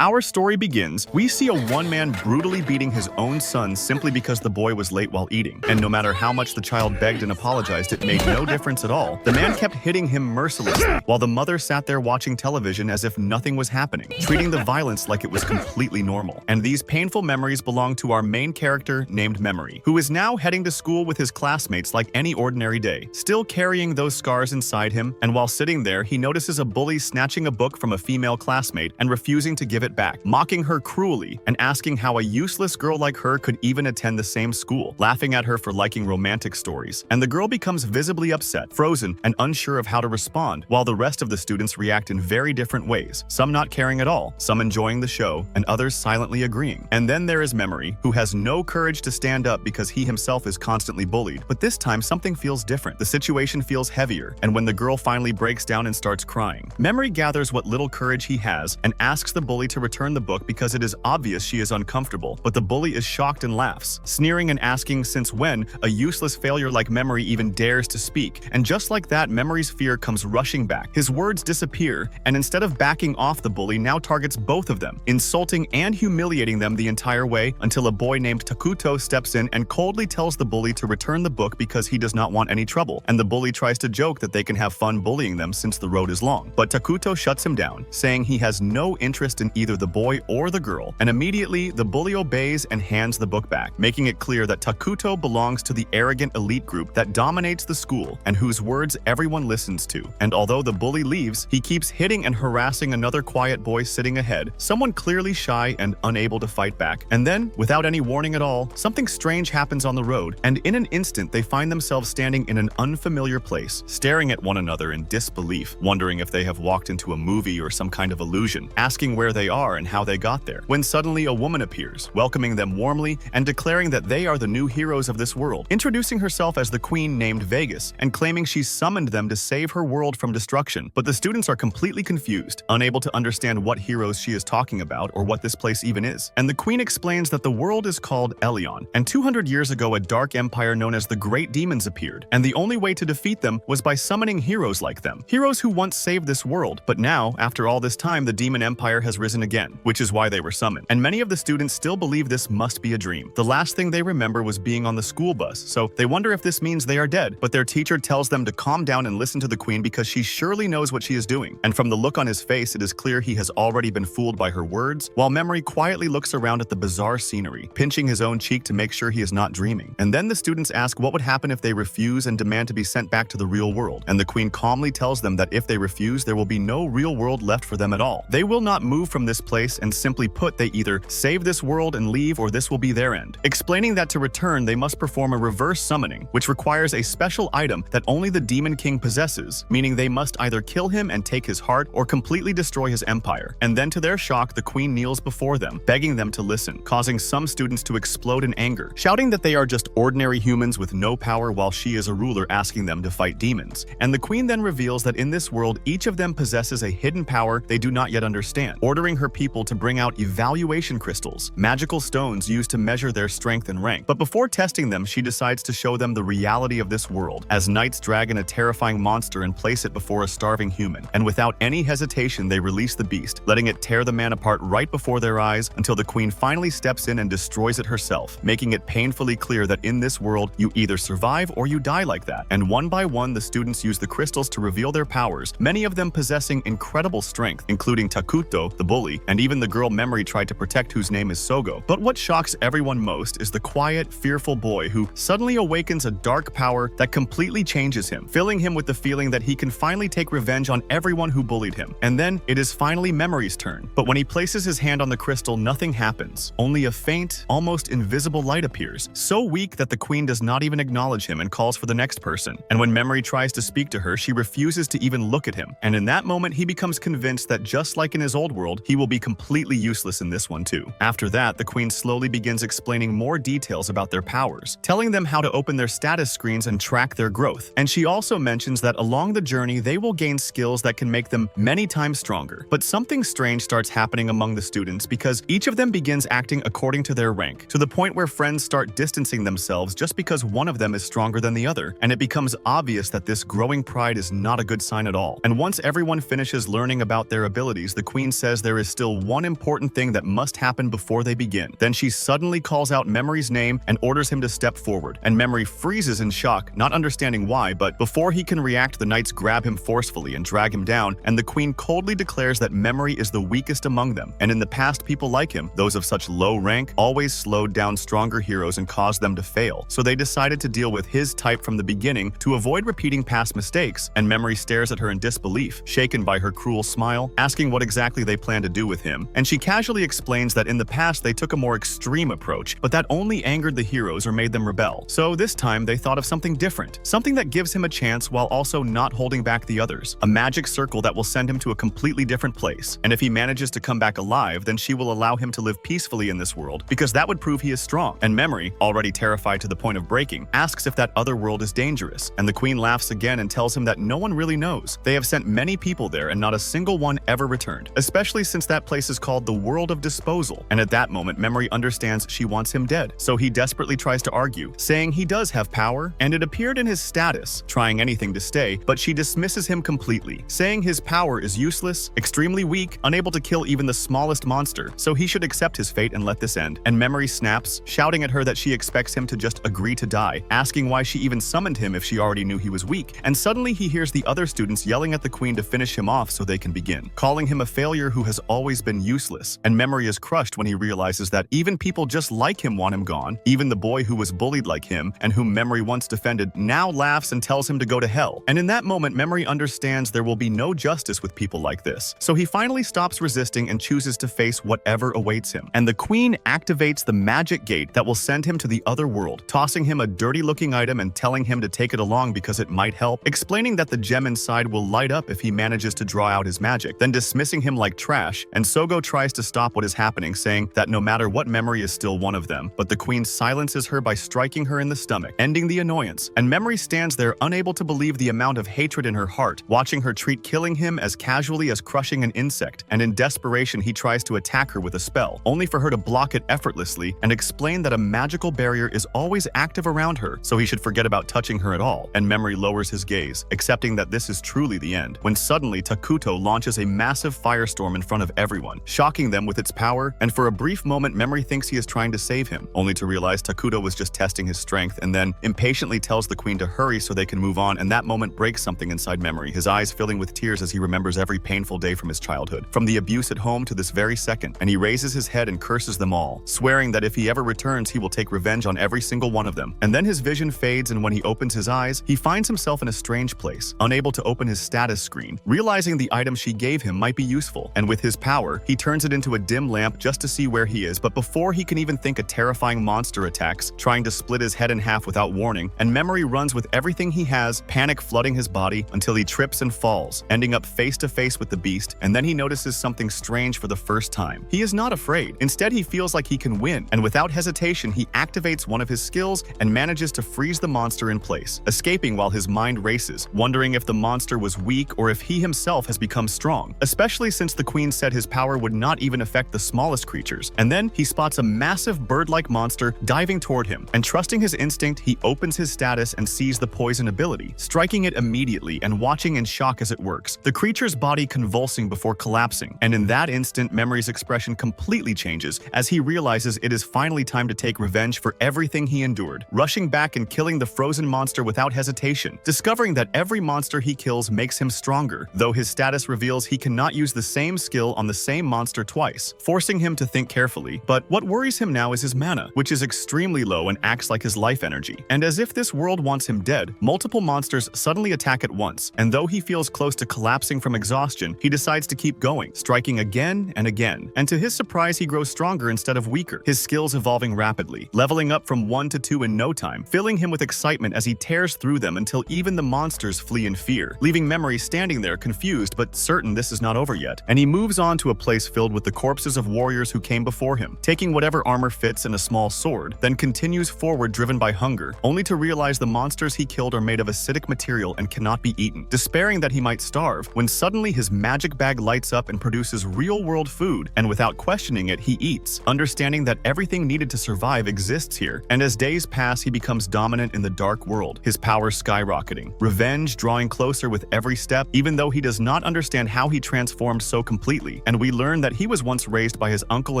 Our story begins, we see a one-man brutally beating his own son simply because the boy was late while eating. And no matter how much the child begged and apologized, it made no difference at all. The man kept hitting him mercilessly, while the mother sat there watching television as if nothing was happening, treating the violence like it was completely normal. And these painful memories belong to our main character named Memory, who is now heading to school with his classmates like any ordinary day, still carrying those scars inside him. And while sitting there, he notices a bully snatching a book from a female classmate and refusing to give it back, mocking her cruelly and asking how a useless girl like her could even attend the same school, laughing at her for liking romantic stories. And the girl becomes visibly upset, frozen, and unsure of how to respond, while the rest of the students react in very different ways, some not caring at all, some enjoying the show, and others silently agreeing. And then there is Memory, who has no courage to stand up because he himself is constantly bullied, but this time something feels different. The situation feels heavier, and when the girl finally breaks down and starts crying, Memory gathers what little courage he has and asks the bully to return the book because it is obvious she is uncomfortable, but the bully is shocked and laughs, sneering and asking since when a useless failure like Memory even dares to speak. And just like that, Memory's fear comes rushing back. His words disappear, and instead of backing off, the bully now targets both of them, insulting and humiliating them the entire way until a boy named Takuto steps in and coldly tells the bully to return the book because he does not want any trouble. And the bully tries to joke that they can have fun bullying them since the road is long, but Takuto shuts him down, saying he has no interest in either the boy or the girl, and immediately the bully obeys and hands the book back, making it clear that Takuto belongs to the arrogant elite group that dominates the school and whose words everyone listens to. And although the bully leaves, he keeps hitting and harassing another quiet boy sitting ahead, someone clearly shy and unable to fight back. And then, without any warning at all, something strange happens on the road, and in an instant they find themselves standing in an unfamiliar place, staring at one another in disbelief, wondering if they have walked into a movie or some kind of illusion, asking where they are and how they got there, when suddenly a woman appears, welcoming them warmly and declaring that they are the new heroes of this world, introducing herself as the queen named Vegas and claiming she summoned them to save her world from destruction. But the students are completely confused, unable to understand what heroes she is talking about or what this place even is. And the queen explains that the world is called Eleon, and 200 years ago a dark empire known as the Great Demons appeared, and the only way to defeat them was by summoning heroes like them, heroes who once saved this world. But now, after all this time, the demon empire has risen again, which is why they were summoned. And many of the students still believe this must be a dream. The last thing they remember was being on the school bus, so they wonder if this means they are dead. But their teacher tells them to calm down and listen to the queen because she surely knows what she is doing. And from the look on his face, it is clear he has already been fooled by her words, while Memory quietly looks around at the bizarre scenery, pinching his own cheek to make sure he is not dreaming. And then the students ask what would happen if they refuse and demand to be sent back to the real world. And the queen calmly tells them that if they refuse, there will be no real world left for them at all. They will not move from this place, and simply put, they either save this world and leave, or this will be their end. Explaining that to return, they must perform a reverse summoning, which requires a special item that only the Demon King possesses, meaning they must either kill him and take his heart or completely destroy his empire. And then to their shock, the queen kneels before them, begging them to listen, causing some students to explode in anger, shouting that they are just ordinary humans with no power while she is a ruler asking them to fight demons. And the queen then reveals that in this world, each of them possesses a hidden power they do not yet understand, ordering her people to bring out evaluation crystals, magical stones used to measure their strength and rank. But before testing them, she decides to show them the reality of this world, as knights drag in a terrifying monster and place it before a starving human. And without any hesitation, they release the beast, letting it tear the man apart right before their eyes until the queen finally steps in and destroys it herself, making it painfully clear that in this world, you either survive or you die like that. And one by one, the students use the crystals to reveal their powers, many of them possessing incredible strength, including Takuto, the bully, and even the girl Memory tried to protect, whose name is Sogo. But what shocks everyone most is the quiet, fearful boy who suddenly awakens a dark power that completely changes him, filling him with the feeling that he can finally take revenge on everyone who bullied him. And then it is finally Memory's turn. But when he places his hand on the crystal, nothing happens. Only a faint, almost invisible light appears, so weak that the queen does not even acknowledge him and calls for the next person. And when Memory tries to speak to her, she refuses to even look at him. And in that moment, he becomes convinced that just like in his old world, he will be completely useless in this one too. After that, the queen slowly begins explaining more details about their powers, telling them how to open their status screens and track their growth. And she also mentions that along the journey, they will gain skills that can make them many times stronger. But something strange starts happening among the students because each of them begins acting according to their rank, to the point where friends start distancing themselves just because one of them is stronger than the other. And it becomes obvious that this growing pride is not a good sign at all. And once everyone finishes learning about their abilities, the queen says there is is still one important thing that must happen before they begin. Then she suddenly calls out Memory's name and orders him to step forward, and Memory freezes in shock, not understanding why, but before he can react, the knights grab him forcefully and drag him down, and the queen coldly declares that Memory is the weakest among them, and in the past people like him, those of such low rank, always slowed down stronger heroes and caused them to fail. So they decided to deal with his type from the beginning to avoid repeating past mistakes, and Memory stares at her in disbelief, shaken by her cruel smile, asking what exactly they plan to do with him, and she casually explains that in the past they took a more extreme approach, but that only angered the heroes or made them rebel. So this time they thought of something different, something that gives him a chance while also not holding back the others, a magic circle that will send him to a completely different place, and if he manages to come back alive, then she will allow him to live peacefully in this world, because that would prove he is strong. And Memory, already terrified to the point of breaking, asks if that other world is dangerous, and the queen laughs again and tells him that no one really knows. They have sent many people there and not a single one ever returned, especially since that place is called the World of Disposal, and at that moment Memory understands she wants him dead, so he desperately tries to argue, saying he does have power, and it appeared in his status, trying anything to stay, but she dismisses him completely, saying his power is useless, extremely weak, unable to kill even the smallest monster, so he should accept his fate and let this end. And Memory snaps, shouting at her that she expects him to just agree to die, asking why she even summoned him if she already knew he was weak, and suddenly he hears the other students yelling at the queen to finish him off so they can begin, calling him a failure who has always been useless, and Memory is crushed when he realizes that even people just like him want him gone. Even the boy who was bullied like him and whom Memory once defended now laughs and tells him to go to hell, and in that moment Memory understands there will be no justice with people like this, so he finally stops resisting and chooses to face whatever awaits him, and the queen activates the magic gate that will send him to the other world, tossing him a dirty-looking item and telling him to take it along because it might help, explaining that the gem inside will light up if he manages to draw out his magic, then dismissing him like trash, and Sogo tries to stop what is happening, saying that no matter what, Memory is still one of them, but the queen silences her by striking her in the stomach, ending the annoyance, and Memory stands there unable to believe the amount of hatred in her heart, watching her treat killing him as casually as crushing an insect, and in desperation he tries to attack her with a spell, only for her to block it effortlessly and explain that a magical barrier is always active around her, so he should forget about touching her at all, and Memory lowers his gaze, accepting that this is truly the end, when suddenly Takuto launches a massive firestorm in front of everyone, shocking them with its power, and for a brief moment Memory thinks he is trying to save him, only to realize Takuto was just testing his strength, and then impatiently tells the queen to hurry so they can move on, and that moment breaks something inside Memory, his eyes filling with tears as he remembers every painful day from his childhood, from the abuse at home to this very second, and he raises his head and curses them all, swearing that if he ever returns he will take revenge on every single one of them. And then his vision fades, and when he opens his eyes, he finds himself in a strange place, unable to open his status screen, realizing the item she gave him might be useful, and with his power, he turns it into a dim lamp just to see where he is, but before he can even think, a terrifying monster attacks, trying to split his head in half without warning, and Memory runs with everything he has, panic flooding his body until he trips and falls, ending up face to face with the beast, and then he notices something strange for the first time. He is not afraid. Instead, he feels like he can win, and without hesitation, he activates one of his skills and manages to freeze the monster in place, escaping while his mind races, wondering if the monster was weak or if he himself has become strong, especially since the queen said his power would not even affect the smallest creatures. And then he spots a massive bird-like monster diving toward him, and trusting his instinct, he opens his status and sees the poison ability, striking it immediately and watching in shock as it works, the creature's body convulsing before collapsing, and in that instant Memory's expression completely changes as he realizes it is finally time to take revenge for everything he endured, rushing back and killing the frozen monster without hesitation, discovering that every monster he kills makes him stronger, though his status reveals he cannot use the same skill on the same monster twice, forcing him to think carefully. But what worries him now is his mana, which is extremely low and acts like his life energy, and as if this world wants him dead, multiple monsters suddenly attack at once, and though he feels close to collapsing from exhaustion, he decides to keep going, striking again and again, and to his surprise he grows stronger instead of weaker, his skills evolving rapidly, leveling up from 1 to 2 in no time, filling him with excitement as he tears through them until even the monsters flee in fear, leaving Memory standing there confused but certain this is not over yet, and he moves on to a place filled with the corpses of warriors who came before him, taking whatever armor fits and a small sword, then continues forward driven by hunger, only to realize the monsters he killed are made of acidic material and cannot be eaten, despairing that he might starve, when suddenly his magic bag lights up and produces real-world food, and without questioning it, he eats, understanding that everything needed to survive exists here, and as days pass, he becomes dominant in the dark world, his power skyrocketing, revenge drawing closer with every step, even though he does not understand how he transformed so completely, immediately, and we learn that he was once raised by his uncle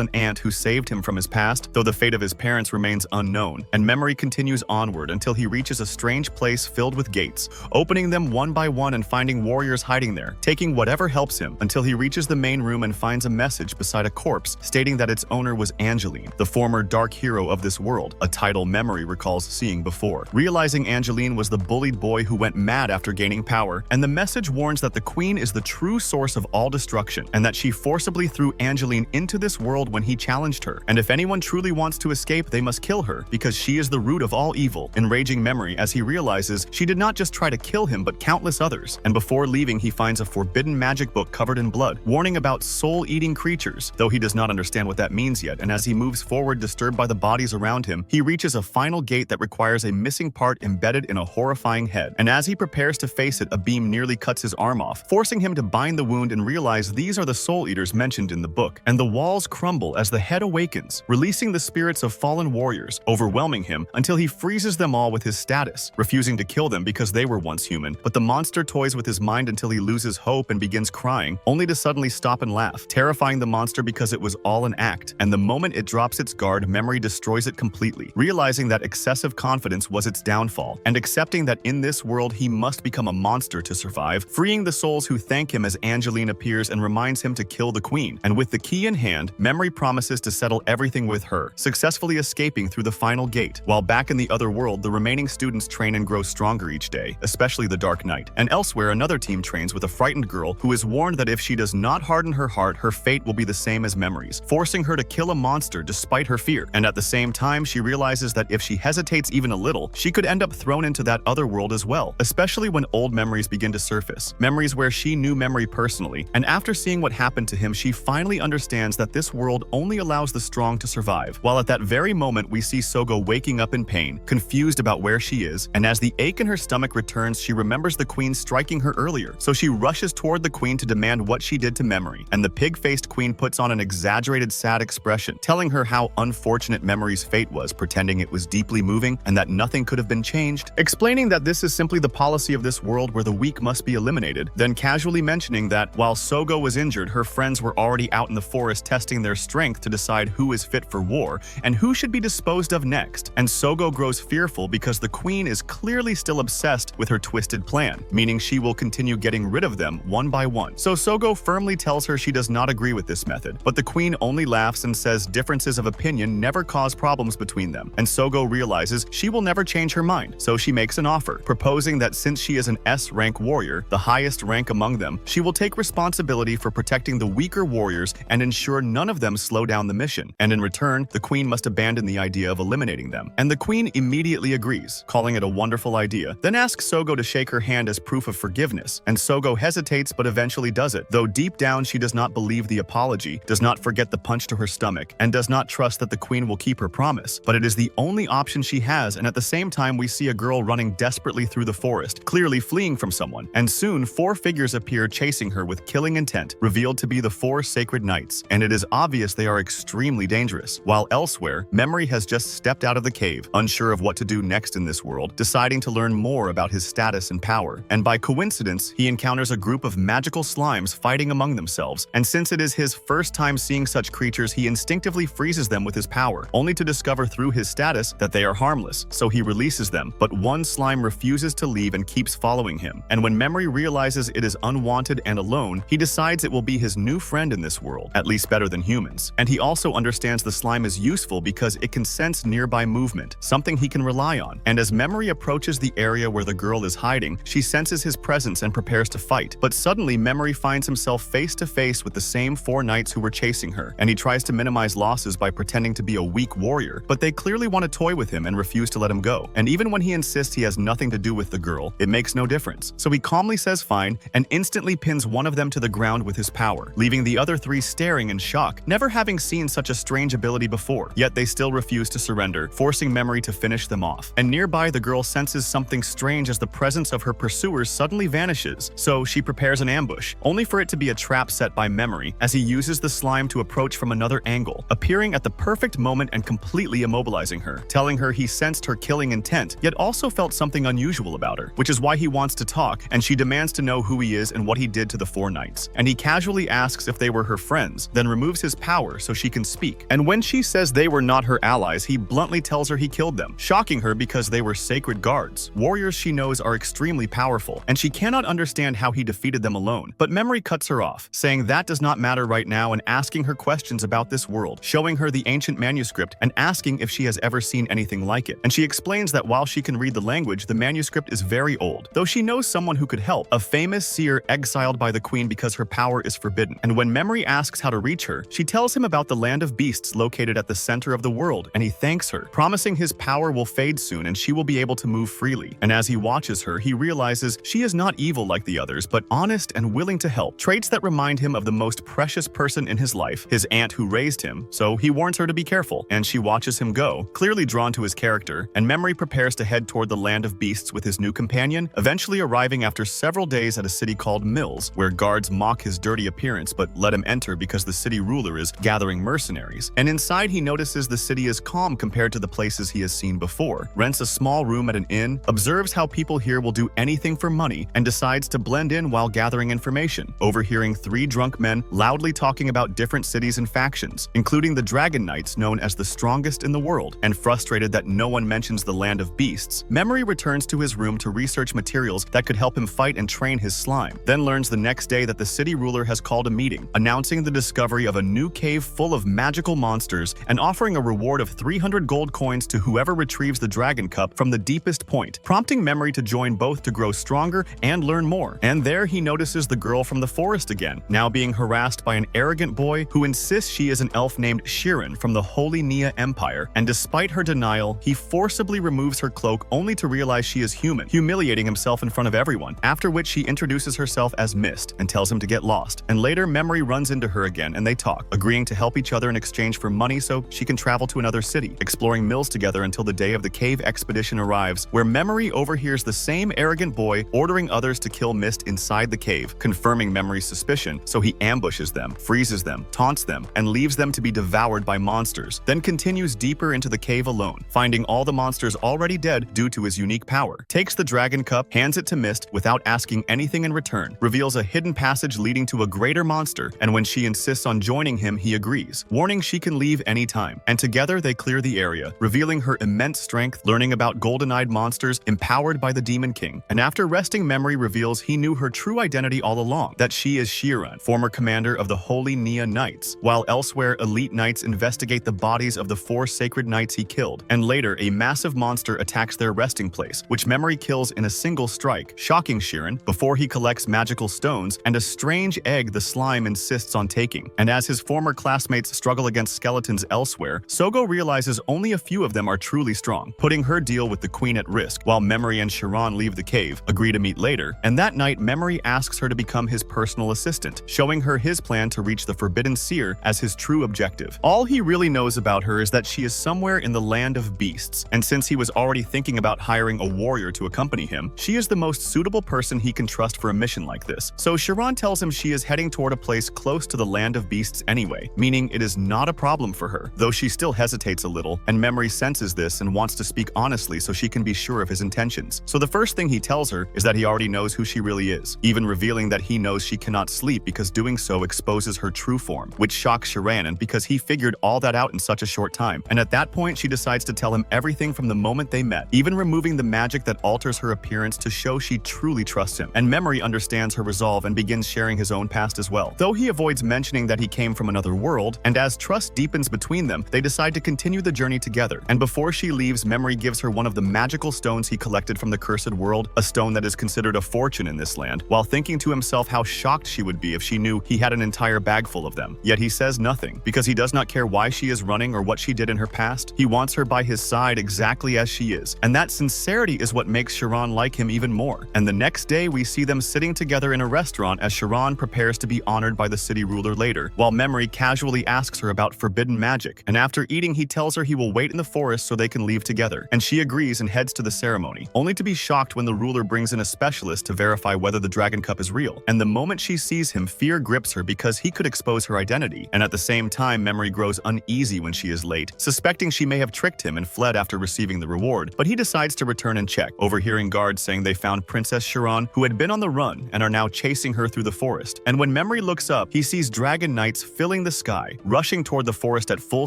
and aunt who saved him from his past, though the fate of his parents remains unknown, and Memory continues onward until he reaches a strange place filled with gates, opening them one by one and finding warriors hiding there, taking whatever helps him until he reaches the main room and finds a message beside a corpse stating that its owner was Angeline, the former dark hero of this world, a title Memory recalls seeing before. Realizing Angeline was the bullied boy who went mad after gaining power, and the message warns that the Queen is the true source of all destruction, and that she forcibly threw Angeline into this world when he challenged her, and if anyone truly wants to escape, they must kill her, because she is the root of all evil. Enraging Memory as he realizes she did not just try to kill him but countless others, and before leaving he finds a forbidden magic book covered in blood, warning about soul-eating creatures, though he does not understand what that means yet, and as he moves forward disturbed by the bodies around him, he reaches a final gate that requires a missing part embedded in a horrifying head, and as he prepares to face it, a beam nearly cuts his arm off, forcing him to bind the wound and realize these are the soul eaters mentioned in the book, and the walls crumble as the head awakens, releasing the spirits of fallen warriors, overwhelming him until he freezes them all with his status, refusing to kill them because they were once human, but the monster toys with his mind until he loses hope and begins crying, only to suddenly stop and laugh, terrifying the monster because it was all an act, and the moment it drops its guard, Memory destroys it completely, realizing that excessive confidence was its downfall, and accepting that in this world he must become a monster to survive, freeing the souls who thank him as Angeline appears and reminds him to kill the Queen, and with the key in hand, Memory promises to settle everything with her, successfully escaping through the final gate. While back in the other world, the remaining students train and grow stronger each day, especially the Dark Knight, and elsewhere another team trains with a frightened girl who is warned that if she does not harden her heart, her fate will be the same as Memory's, forcing her to kill a monster despite her fear, and at the same time she realizes that if she hesitates even a little, she could end up thrown into that other world as well, especially when old memories begin to surface, memories where she knew Memory personally, and after seeing what happened to him, she finally understands that this world only allows the strong to survive, while at that very moment we see Sogo waking up in pain, confused about where she is, and as the ache in her stomach returns, she remembers the Queen striking her earlier, so she rushes toward the Queen to demand what she did to Memory, and the pig-faced Queen puts on an exaggerated sad expression, telling her how unfortunate Memory's fate was, pretending it was deeply moving and that nothing could have been changed, explaining that this is simply the policy of this world where the weak must be eliminated, then casually mentioning that while Sogo was injured, her friends were already out in the forest testing their strength to decide who is fit for war and who should be disposed of next, and Sogo grows fearful because the Queen is clearly still obsessed with her twisted plan, meaning she will continue getting rid of them one by one. So Sogo firmly tells her she does not agree with this method, but the Queen only laughs and says differences of opinion never cause problems between them, and Sogo realizes she will never change her mind, so she makes an offer, proposing that since she is an S-rank warrior, the highest rank among them, she will take responsibility for protecting the weaker warriors and ensure none of them slow down the mission, and in return, the Queen must abandon the idea of eliminating them. And the Queen immediately agrees, calling it a wonderful idea, then asks Sogo to shake her hand as proof of forgiveness, and Sogo hesitates but eventually does it, though deep down she does not believe the apology, does not forget the punch to her stomach, and does not trust that the Queen will keep her promise, but it is the only option she has, and at the same time we see a girl running desperately through the forest, clearly fleeing from someone, and soon 4 figures appear chasing her with killing intent, revealed to be the 4 sacred knights, and it is obvious they are extremely dangerous, while elsewhere, Memory has just stepped out of the cave, unsure of what to do next in this world, deciding to learn more about his status and power, and by coincidence, he encounters a group of magical slimes fighting among themselves, and since it is his first time seeing such creatures, he instinctively freezes them with his power, only to discover through his status that they are harmless, so he releases them, but one slime refuses to leave and keeps following him, and when Memory realizes it is unwanted and alone, he decides it will be his new friend in this world, at least better than humans, and he also understands the slime is useful because it can sense nearby movement, something he can rely on, and as Memory approaches the area where the girl is hiding, she senses his presence and prepares to fight, but suddenly Memory finds himself face to face with the same 4 knights who were chasing her, and he tries to minimize losses by pretending to be a weak warrior, but they clearly want to toy with him and refuse to let him go, and even when he insists he has nothing to do with the girl, it makes no difference, so he calmly says fine and instantly pins one of them to the ground with his power, leaving the other 3 staring in shock, never having seen such a strange ability before, yet they still refuse to surrender, forcing Memory to finish them off, and nearby the girl senses something strange as the presence of her pursuers suddenly vanishes, so she prepares an ambush, only for it to be a trap set by Memory as he uses the slime to approach from another angle, appearing at the perfect moment and completely immobilizing her, telling her he sensed her killing intent, yet also felt something unusual about her, which is why he wants to talk, and she demands to know who he is and what he did to the 4 knights, and he casually casually asks if they were her friends, then removes his power so she can speak. And when she says they were not her allies, he bluntly tells her he killed them, shocking her because they were sacred guards, warriors she knows are extremely powerful, and she cannot understand how he defeated them alone. But Memory cuts her off, saying that does not matter right now and asking her questions about this world, showing her the ancient manuscript and asking if she has ever seen anything like it. And she explains that while she can read the language, the manuscript is very old, though she knows someone who could help, a famous seer exiled by the queen because her power is forbidden. And when Memory asks how to reach her, she tells him about the land of beasts located at the center of the world, and he thanks her, promising his power will fade soon and she will be able to move freely. And as he watches her, he realizes she is not evil like the others, but honest and willing to help, traits that remind him of the most precious person in his life, his aunt who raised him. So he warns her to be careful, and she watches him go, clearly drawn to his character, and Memory prepares to head toward the land of beasts with his new companion, eventually arriving after several days at a city called Mills, where guards mock his dirty appearance but let him enter because the city ruler is gathering mercenaries. And inside he notices the city is calm compared to the places he has seen before, rents a small room at an inn, observes how people here will do anything for money, and decides to blend in while gathering information, overhearing 3 drunk men loudly talking about different cities and factions, including the Dragon Knights known as the strongest in the world. And frustrated that no one mentions the land of beasts, Memory returns to his room to research materials that could help him fight and train his slime, then learns the next day that the city ruler has called a meeting, announcing the discovery of a new cave full of magical monsters and offering a reward of 300 gold coins to whoever retrieves the dragon cup from the deepest point, prompting Memory to join both to grow stronger and learn more. And there he notices the girl from the forest again, now being harassed by an arrogant boy who insists she is an elf named Shirin from the Holy Nia Empire, and despite her denial, he forcibly removes her cloak only to realize she is human, humiliating himself in front of everyone, after which she introduces herself as Mist and tells him to get lost. And later Memory runs into her again and they talk, agreeing to help each other in exchange for money so she can travel to another city, exploring Mills together until the day of the cave expedition arrives, where Memory overhears the same arrogant boy ordering others to kill Mist inside the cave, confirming Memory's suspicion, so he ambushes them, freezes them, taunts them, and leaves them to be devoured by monsters, then continues deeper into the cave alone, finding all the monsters already dead due to his unique power, takes the dragon cup, hands it to Mist without asking anything in return, reveals a hidden passage leading to a greater monster, and when she insists on joining him, he agrees, warning she can leave anytime. And together they clear the area, revealing her immense strength, learning about golden-eyed monsters empowered by the Demon King. And after resting, Memory reveals he knew her true identity all along, that she is Shiran, former commander of the Holy Nia Knights, while elsewhere elite knights investigate the bodies of the 4 sacred knights he killed. And later, a massive monster attacks their resting place, which Memory kills in a single strike, shocking Shiran before he collects magical stones and a strange egg the slime insists on taking. And as his former classmates struggle against skeletons elsewhere, Sogo realizes only a few of them are truly strong, putting her deal with the queen at risk, while Memory and Shiran leave the cave, agree to meet later, and that night Memory asks her to become his personal assistant, showing her his plan to reach the Forbidden Seer as his true objective. All he really knows about her is that she is somewhere in the land of beasts, and since he was already thinking about hiring a warrior to accompany him, she is the most suitable person he can trust for a mission like this. So Shiran tells him she is heading toward a place close to the land of beasts anyway, meaning it is not a problem for her, though she still hesitates a little, and Memory senses this and wants to speak honestly so she can be sure of his intentions. So the first thing he tells her is that he already knows who she really is, even revealing that he knows she cannot sleep because doing so exposes her true form, which shocks Shiranen because he figured all that out in such a short time. And at that point, she decides to tell him everything from the moment they met, even removing the magic that alters her appearance to show she truly trusts him. And Memory understands her resolve and begins sharing his own past as well, though he avoids mentioning that he came from another world. And as trust deepens between them, they decide to continue the journey together. And before she leaves, Memory gives her one of the magical stones he collected from the Cursed World, a stone that is considered a fortune in this land, while thinking to himself how shocked she would be if she knew he had an entire bag full of them. Yet he says nothing, because he does not care why she is running or what she did in her past. He wants her by his side exactly as she is, and that sincerity is what makes Shiran like him even more. And the next day we see them sitting together in a restaurant as Shiran prepares to be honored by the city ruler later, while Memory casually asks her about forbidden magic, and after eating he tells her he will wait in the forest so they can leave together, and she agrees and heads to the ceremony, only to be shocked when the ruler brings in a specialist to verify whether the dragon cup is real. And the moment she sees him, fear grips her because he could expose her identity, and at the same time Memory grows uneasy when she is late, suspecting she may have tricked him and fled after receiving the reward, but he decides to return and check, overhearing guards saying they found Princess Shiran, who had been on the run and are now chasing her through the forest. And when Memory looks up, he sees dragon knights filling the sky, rushing toward the forest at full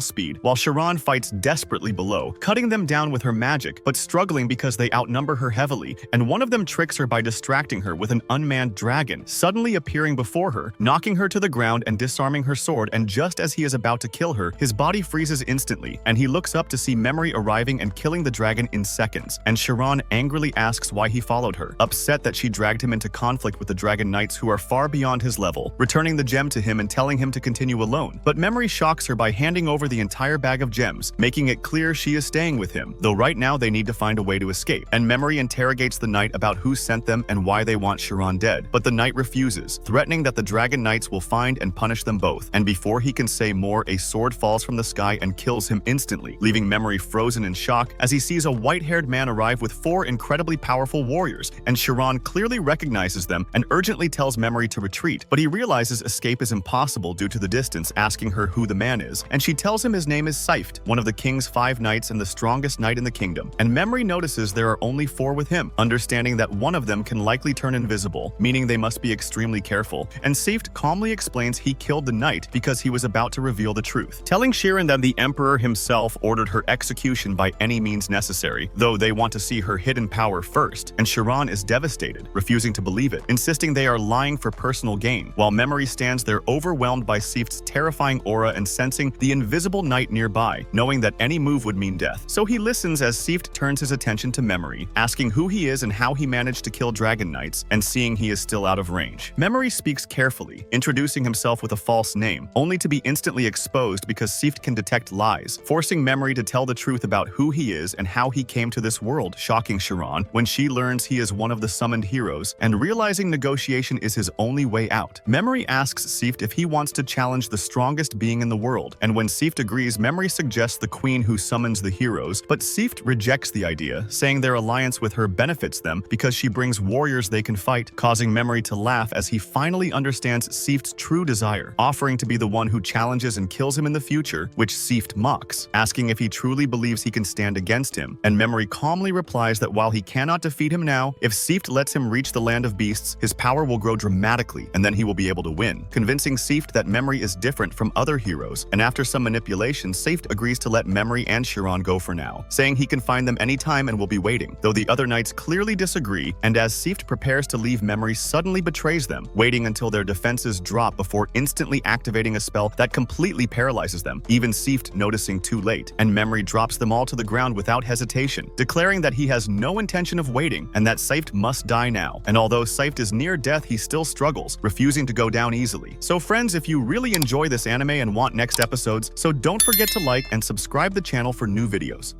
speed, while Chiron fights desperately below, cutting them down with her magic, but struggling because they outnumber her heavily, and one of them tricks her by distracting her with an unmanned dragon, suddenly appearing before her, knocking her to the ground and disarming her sword, and just as he is about to kill her, his body freezes instantly, and he looks up to see Memory arriving and killing the dragon in seconds, and Chiron angrily asks why he followed her, upset that she dragged him into conflict with the dragon knights who are far beyond his level, returning the gem to him and telling him to continue alone. But Memory shocks her by handing over the entire bag of gems, making it clear she is staying with him, though right now they need to find a way to escape. And Memory interrogates the knight about who sent them and why they want Chiron dead, but the knight refuses, threatening that the dragon knights will find and punish them both. And before he can say more, a sword falls from the sky and kills him instantly, leaving Memory frozen in shock as he sees a white-haired man arrive with 4 incredibly powerful warriors, and Chiron clearly recognizes them and urgently tells Memory to retreat, but he realizes escape is impossible due to the distance, asking her who the man is, and she tells him his name is Seift, one of the king's 5 knights and the strongest knight in the kingdom. And Memory notices there are only 4 with him, understanding that one of them can likely turn invisible, meaning they must be extremely careful, and Seift calmly explains he killed the knight because he was about to reveal the truth, telling Chiron that the emperor himself ordered her execution by any means necessary, though they want to see her hidden power first, and Chiron is devastated, refusing to believe it, insisting they are lying for personal gain, while Memory stands there overwhelmed by Seift's terrifying aura and sensing the invisible knight nearby, knowing that any move would mean death. So he listens as Seift turns his attention to Memory, asking who he is and how he managed to kill dragon knights, and seeing he is still out of range. Memory speaks carefully, introducing himself with a false name, only to be instantly exposed because Seift can detect lies, forcing Memory to tell the truth about who he is and how he came to this world, shocking Chiron when she learns he is one of the summoned heroes, and realizing negotiation is his only way out. Memory asks Seift if he wants to challenge the strongest being in the world, and when Seift agrees, Memory suggests the queen who summons the heroes, but Seift rejects the idea, saying their alliance with her benefits them because she brings warriors they can fight, causing Memory to laugh as he finally understands Seift's true desire, offering to be the one who challenges and kills him in the future, which Seift mocks, asking if he truly believes he can stand against him, and Memory calmly replies that while he cannot defeat him now, if Seift lets him reach the land of beasts, his power will grow dramatically, and then he will be able to win, convincing Seift that Memory is different from other heroes, and after some manipulation, Seift agrees to let Memory and Chiron go for now, saying he can find them anytime and will be waiting, though the other knights clearly disagree, and as Seift prepares to leave, Memory suddenly betrays them, waiting until their defenses drop before instantly activating a spell that completely paralyzes them, even Seift noticing too late, and Memory drops them all to the ground without hesitation, declaring that he has no intention of waiting and that Seift must die now. And although Seift is near death, he still struggles, refusing to go down easily. So friends, if you really enjoy this anime and want next episodes, so don't forget to like and subscribe the channel for new videos.